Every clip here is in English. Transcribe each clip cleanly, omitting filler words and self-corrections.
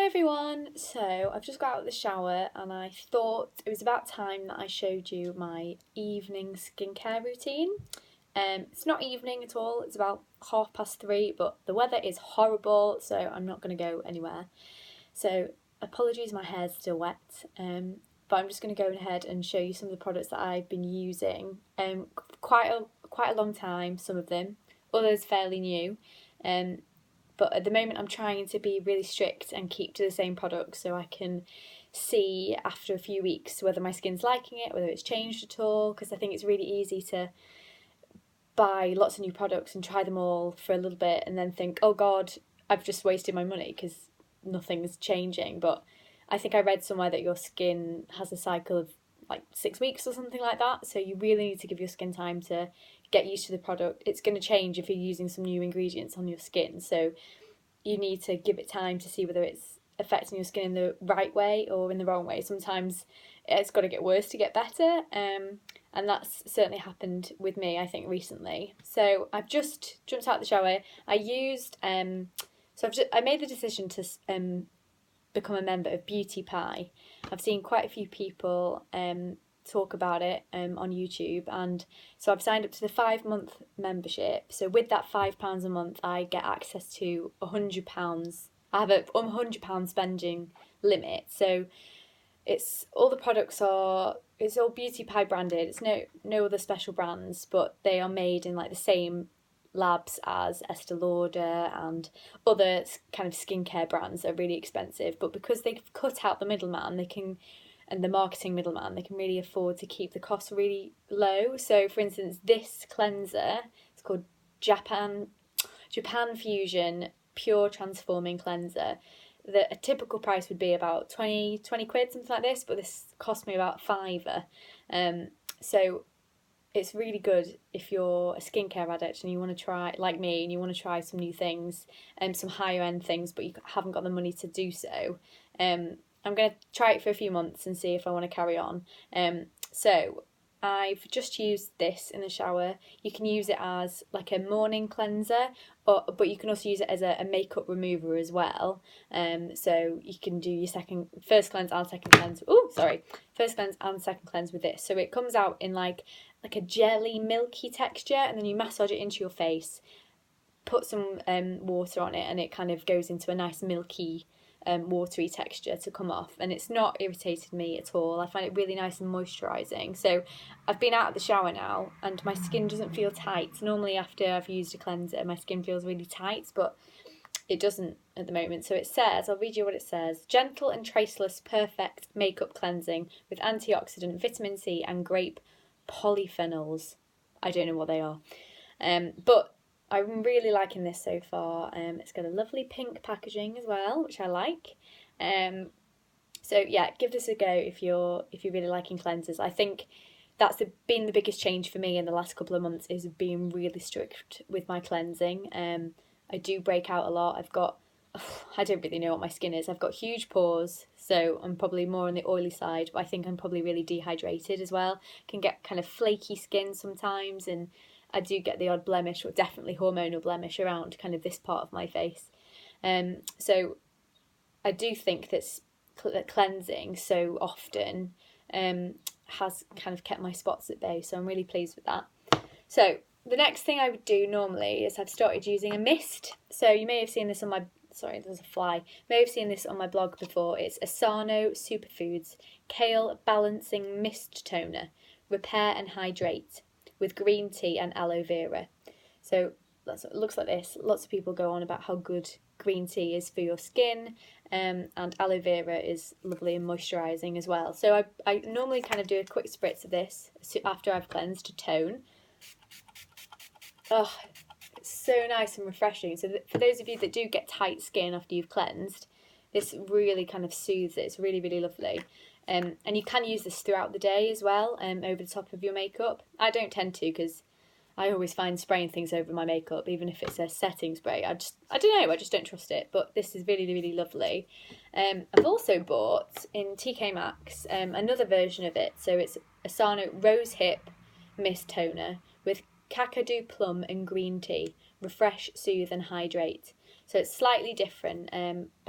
Hi everyone! So I've just got out of the shower and I thought it was about time that I showed you my evening skincare routine. It's not evening at all, it's about 3:30, but the weather is horrible, so I'm not going to go anywhere. So apologies, my hair's still wet, but I'm just going to go ahead and show you some of the products that I've been using. Quite a long time, some of them, others fairly new. But at the moment I'm trying to be really strict and keep to the same product so I can see after a few weeks whether my skin's liking it, whether it's changed at all, because I think it's really easy to buy lots of new products and try them all for a little bit and then think, oh God, I've just wasted my money because nothing's changing. But I think I read somewhere that your skin has a cycle of like 6 weeks or something like that, so you really need to give your skin time to get used to the product. It's going to change if you're using some new ingredients on your skin, so you need to give it time to see whether it's affecting your skin in the right way or in the wrong way. Sometimes it's got to get worse to get better, and that's certainly happened with me, I think, recently. So I've just jumped out of the shower. I used I made the decision to become a member of Beauty Pie. I've seen quite a few people talk about it on YouTube, and so I've signed up to the 5-month membership. So with that £5 a month, I get access to £100. I have a £100 spending limit. So it's all the products it's all Beauty Pie branded. It's no other special brands, but they are made in like the same labs as Estee Lauder and other kind of skincare brands that are really expensive, but because they've cut out the middleman, and the marketing middleman, they can really afford to keep the costs really low. So for instance, this cleanser, it's called Japanfusion Pure Transforming Cleanser. A typical price would be about 20 quid, something like this, but this cost me about £5. So it's really good if you're a skincare addict and you want to try, like me, and you want to try some new things and some higher end things, but you haven't got the money to do so. I'm going to try it for a few months and see if I want to carry on. So I've just used this in the shower. You can use it as like a morning cleanser, but you can also use it as a makeup remover as well. So you can do your first cleanse and second cleanse. First cleanse and second cleanse with this. So it comes out in like a jelly, milky texture, and then you massage it into your face, put some water on it, and it kind of goes into a nice milky, watery texture to come off, and it's not irritated me at all. I find it really nice and moisturising. So I've been out of the shower now and my skin doesn't feel tight. Normally after I've used a cleanser my skin feels really tight, but it doesn't at the moment. So it says, I'll read you what it says: gentle and traceless perfect makeup cleansing with antioxidant, vitamin C and grape polyphenols. I don't know what they are, but I'm really liking this so far. It's got a lovely pink packaging as well, which I like. So yeah, give this a go if you're really liking cleansers. I think that's been the biggest change for me in the last couple of months, is being really strict with my cleansing. I do break out a lot. I don't really know what my skin is. I've got huge pores, so I'm probably more on the oily side, but I think I'm probably really dehydrated as well. Can get kind of flaky skin sometimes, and I do get the odd blemish, or definitely hormonal blemish, around kind of this part of my face. So I do think that cleansing so often has kind of kept my spots at bay, so I'm really pleased with that. So the next thing I would do normally is I've started using a mist. So you may have seen this on my... Sorry, there's a fly. May have seen this on my blog before. It's Essano Superfoods Kale Balancing Mist Toner. Repair and hydrate with green tea and aloe vera. So it looks like this. Lots of people go on about how good green tea is for your skin, and aloe vera is lovely and moisturising as well. So I normally kind of do a quick spritz of this after I've cleansed to tone. Oh, it's so nice and refreshing. So for those of you that do get tight skin after you've cleansed, this really kind of soothes it. It's really, really lovely. And you can use this throughout the day as well, over the top of your makeup. I don't tend to, because I always find spraying things over my makeup, even if it's a setting spray, I don't know, I just don't trust it. But this is really, really lovely. I've also bought in TK Maxx another version of it. So it's Essano Rose Hip Mist Toner with Kakadu Plum and Green Tea. Refresh, soothe and hydrate. So So it's slightly different, but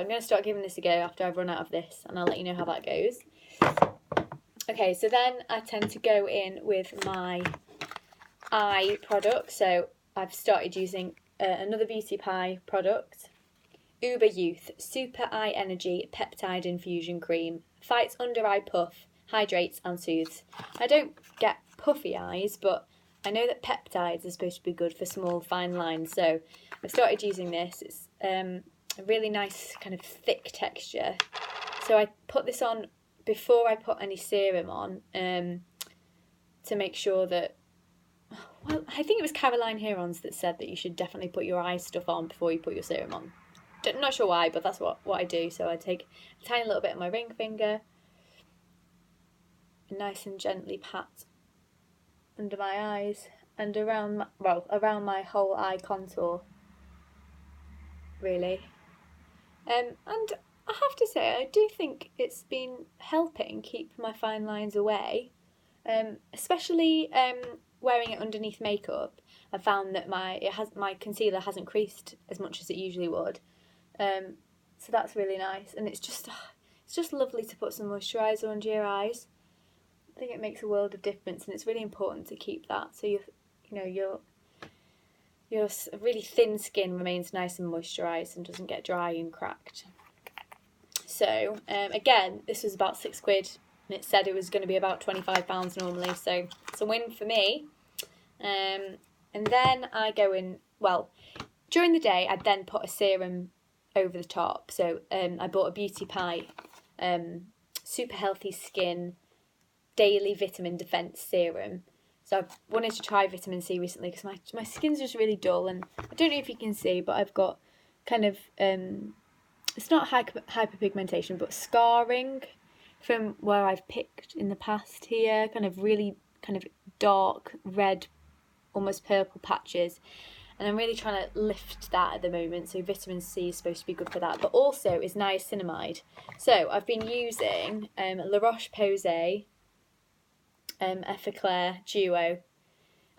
I'm going to start giving this a go after I've run out of this, and I'll let you know how that goes. Okay, so then I tend to go in with my eye product. So I've started using another Beauty Pie product, Uber Youth Super Eye Energy Peptide Infusion Cream. Fights under eye puff, hydrates and soothes. I don't get puffy eyes, but I know that peptides are supposed to be good for small fine lines, so I've started using this. It's a really nice kind of thick texture. So I put this on before I put any serum on, to make sure that, well, I think it was Caroline Herons that said that you should definitely put your eye stuff on before you put your serum on. I'm not sure why, but that's what I do. So I take a tiny little bit of my ring finger, and nice and gently pat under my eyes and around my whole eye contour, really. And I have to say, I do think it's been helping keep my fine lines away, especially wearing it underneath makeup. I found that my concealer hasn't creased as much as it usually would, so that's really nice. And it's just lovely to put some moisturiser under your eyes. I think it makes a world of difference, and it's really important to keep that, so your really thin skin remains nice and moisturised and doesn't get dry and cracked. So again, this was about £6, and it said it was going to be about £25 normally, so it's a win for me. And then I go in, well, during the day I'd then put a serum over the top. So I bought a Beauty Pie Super Healthy Skin Daily Vitamin Defense Serum. So I've wanted to try vitamin C recently because my skin's just really dull, and I don't know if you can see, but I've got kind of, it's not hyperpigmentation, but scarring from where I've picked in the past here, really dark red, almost purple patches. And I'm really trying to lift that at the moment, so vitamin C is supposed to be good for that, but also is niacinamide. So I've been using La Roche Posay Effaclar Duo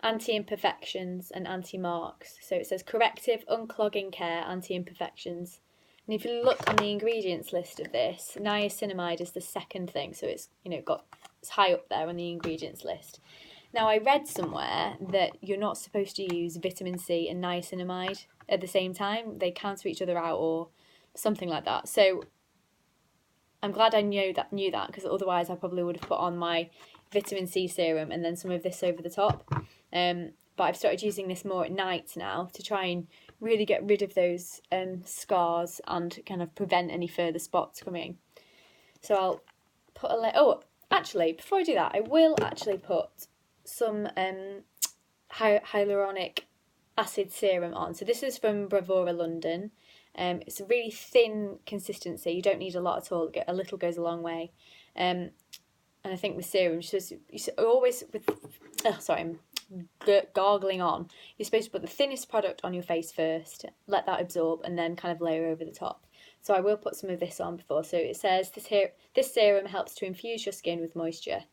Anti-Imperfections and Anti-Marks. So it says corrective unclogging care anti-imperfections. And if you look on the ingredients list of this, niacinamide is the second thing, so it's it's high up there on the ingredients list. Now, I read somewhere that you're not supposed to use vitamin C and niacinamide at the same time. They cancel each other out or something like that. So I'm glad I knew that, because otherwise I probably would have put on my vitamin C serum and then some of this over the top. But I've started using this more at night now to try and really get rid of those scars and kind of prevent any further spots coming. So I'll put actually, before I do that, I will actually put some hyaluronic acid serum on. So this is from Bravura London. It's a really thin consistency. You don't need a lot at all. A little goes a long way. And I think with serum, I'm gargling on. You're supposed to put the thinnest product on your face first, let that absorb, and then kind of layer over the top. So I will put some of this on before. So it says this serum helps to infuse your skin with moisture,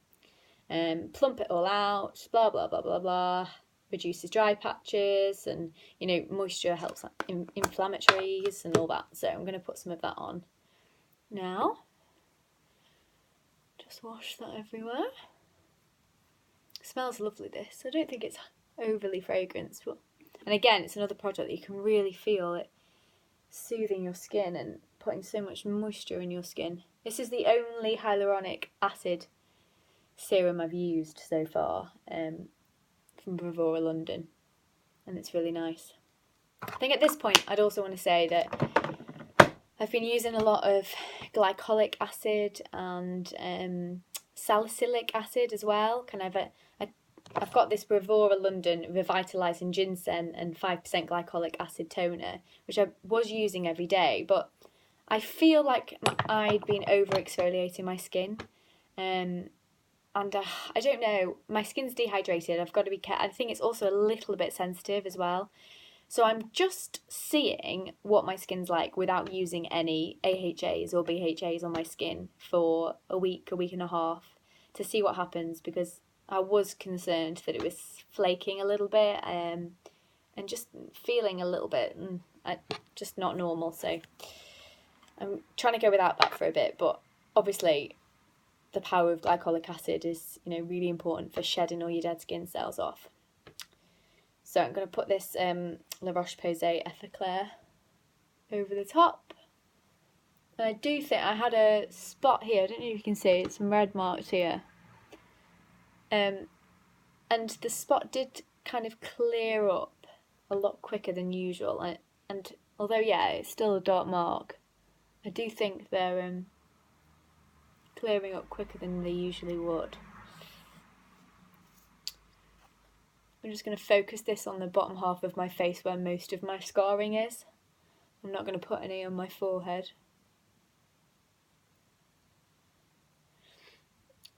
plump it all out, blah blah blah blah blah. Reduces dry patches, and moisture helps inflammatories and all that. So I'm going to put some of that on now. Just wash that everywhere. It smells lovely, this. I don't think it's overly fragranced, and again, it's another product that you can really feel it soothing your skin and putting so much moisture in your skin. This is the only hyaluronic acid serum I've used so far, from Bravura London, and it's really nice. I think at this point I'd also want to say that I've been using a lot of glycolic acid and salicylic acid as well. I've got this Bravura London Revitalising Ginseng and 5% glycolic acid toner, which I was using every day, but I feel like I'd been over exfoliating my skin. And I don't know, my skin's dehydrated. I've got to be careful. I think it's also a little bit sensitive as well. So I'm just seeing what my skin's like without using any AHAs or BHAs on my skin for a week and a half to see what happens, because I was concerned that it was flaking a little bit, and just feeling a little bit just not normal. So I'm trying to go without that for a bit, but obviously the power of glycolic acid is, you know, really important for shedding all your dead skin cells off. So I'm going to put this La Roche-Posay Effaclar over the top. And I do think I had a spot here, I don't know if you can see, some red marks here. And the spot did kind of clear up a lot quicker than usual. And although, yeah, it's still a dark mark, I do think they're clearing up quicker than they usually would. I'm just going to focus this on the bottom half of my face where most of my scarring is. I'm not going to put any on my forehead.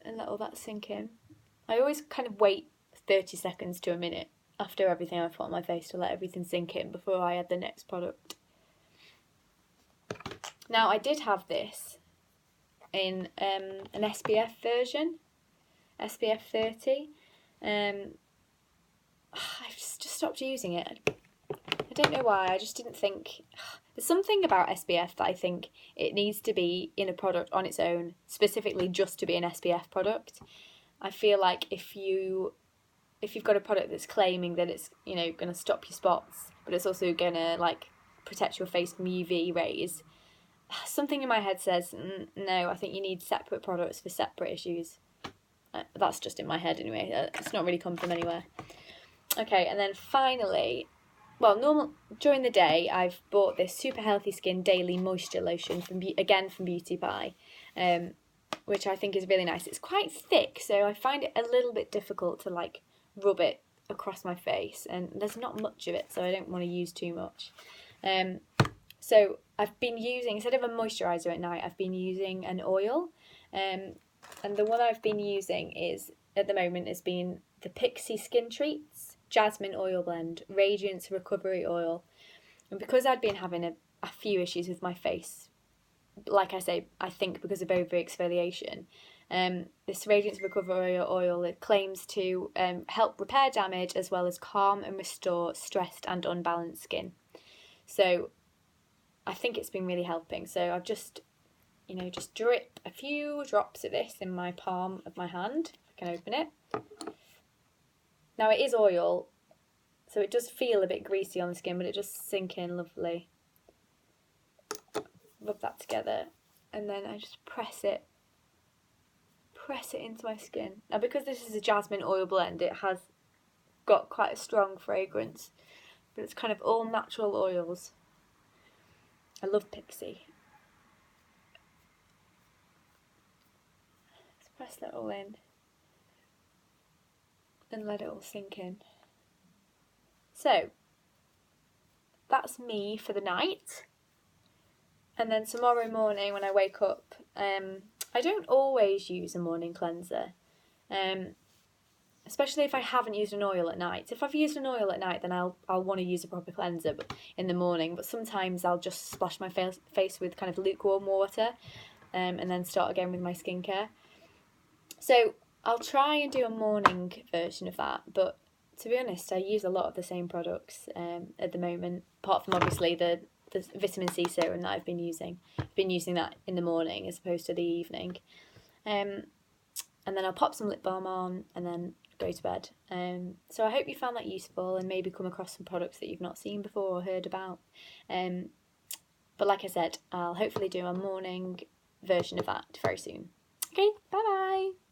And let all that sink in. I always kind of wait 30 seconds to a minute after everything I've put on my face to let everything sink in before I add the next product. Now, I did have this in an SPF version, SPF 30. I've just stopped using it. I don't know why, I just didn't think... There's something about SPF that I think it needs to be in a product on its own, specifically just to be an SPF product. I feel like if you've got a product that's claiming that it's, you know, going to stop your spots, but it's also going to like protect your face from UV rays, something in my head says, no, I think you need separate products for separate issues. That's just in my head anyway. It's not really come from anywhere. Okay, and then finally, well, during the day, I've bought this Super Healthy Skin Daily Moisture Lotion from Beauty Pie, which I think is really nice. It's quite thick, so I find it a little bit difficult to like rub it across my face, and there's not much of it, so I don't want to use too much. So I've been using, instead of a moisturiser at night, I've been using an oil, and the one I've been using is, at the moment, has been the Pixi Skin Treats Jasmin Oil Blend Radiance Recovery Oil. And because I'd been having a few issues with my face, like I say, I think because of over-exfoliation, this Radiance Recovery Oil, it claims to help repair damage as well as calm and restore stressed and unbalanced skin. So I think it's been really helping. So I've just drip a few drops of this in my palm of my hand. I can open it. Now it is oil, so it does feel a bit greasy on the skin, but it just sink in lovely. Rub that together, and then I just press it into my skin. Now because this is a jasmine oil blend, it has got quite a strong fragrance, but it's kind of all natural oils. I love Pixi. Let's press that all in and let it all sink in. So that's me for the night. And then tomorrow morning when I wake up, I don't always use a morning cleanser, especially if I haven't used an oil at night. If I've used an oil at night, then I'll want to use a proper cleanser in the morning. But sometimes I'll just splash my face with kind of lukewarm water, and then start again with my skincare. So I'll try and do a morning version of that, but to be honest, I use a lot of the same products at the moment, apart from obviously the vitamin C serum that I've been using. I've been using that in the morning as opposed to the evening. And then I'll pop some lip balm on and then go to bed. So I hope you found that useful and maybe come across some products that you've not seen before or heard about. But like I said, I'll hopefully do a morning version of that very soon. Okay, bye bye!